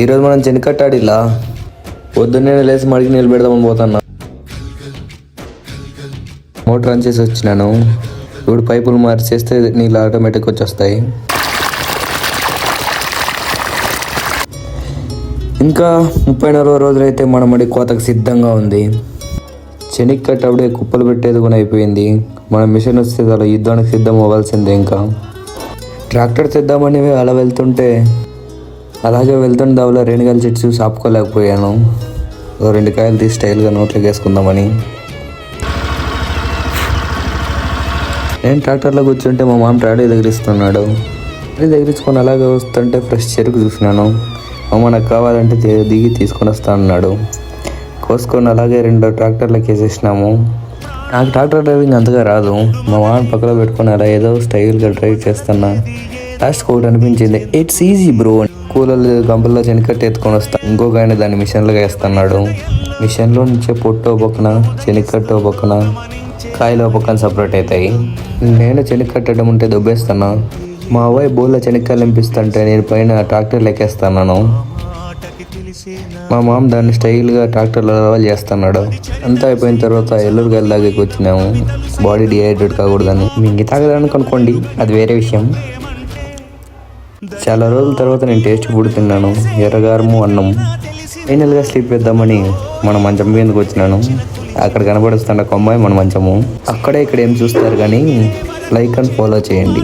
ఈరోజు మనం చెనికట్టాడిలా పొద్దున్నే లేచి మడికి నీళ్ళు పెడదామని పోతున్నా. మోటార్ ఆన్ చేసి వచ్చినాను. ఇప్పుడు పైపులు మార్చేస్తే నీళ్ళు ఆటోమేటిక్ వచ్చేస్తాయి. ఇంకా 30-40 రోజులైతే మన మడి కోతకు సిద్ధంగా ఉంది. చెనిక్కట్ట అప్పుడే కుప్పలు పెట్టేది కూడా అయిపోయింది. మన మిషన్ వస్తే అలా యుద్ధానికి సిద్ధం అవ్వాల్సిందే. ఇంకా ట్రాక్టర్ తెద్దామని అలా వెళ్తుంటే అలాగే వెళ్తున్న దావలో 2 కాయల చెట్టు చూసి ఆపుకోలేకపోయాను. 2 కాయలు తీసి స్టైల్గా నోట్లోకి వేసుకుందామని నేను ట్రాక్టర్లో కూర్చుంటే మా మామ ట్రాడీ దగ్గరిస్తున్నాడు. ట్రాడీ దగ్గరించుకొని అలాగే వస్తుంటే ఫ్రెష్ చెరుకు చూసినాను. మామ నాకు కావాలంటే దిగి తీసుకొని వస్తా అన్నాడు. కోసుకొని అలాగే 2 ట్రాక్టర్లకు వేసేసినాము. నాకు ట్రాక్టర్ డ్రైవింగ్ అంతగా రాదు. మా మామ పక్కలో పెట్టుకొని అలా ఏదో స్టైల్గా డ్రైవ్ చేస్తున్నా. లాస్ట్కి ఒకటి అనిపించింది, ఇట్స్ ఈజీ బ్రో. కూలర్లు గంపల్లో చెనికట్ట ఎత్తుకొని వస్తా. ఇంకొక ఆయన దాన్ని మిషన్లో వేస్తున్నాడు. మిషన్లో నుంచే పొట్టు పక్కన చెనికట్టు పక్కన కాయలు పక్కన సపరేట్ అవుతాయి. నేను చెనికట్టడం ఉంటే దొబ్బేస్తాను. మా అవ్వాయి బోల్లో చెనిక్కాయలు నింపిస్తుంటే నేను పైన ట్రాక్టర్లు ఎక్కేస్తున్నాను. మా మామ దాన్ని స్టైల్గా ట్రాక్టర్లో లెవెల్ చేస్తున్నాడు. అంతా అయిపోయిన తర్వాత ఎల్లురుగాయల దగ్గరికి వచ్చినాము. బాడీ డిహైడ్రేట్ కాకూడదని. మింగి తాగడానికి అనుకోండి, అది వేరే విషయం. చాలా రోజుల తర్వాత నేను టేస్ట్ ఫుడ్ తిన్నాను. ఎర్రగారము అన్నం. ఫైనల్గా స్లీప్ వేద్దామని మన మంచం మీదకి వచ్చినాను. అక్కడ కనబడుస్తున్న కొమ్మాయి మన మంచము. అక్కడే ఇక్కడ ఏం చూస్తారు కానీ లైక్ అండ్ ఫాలో చేయండి.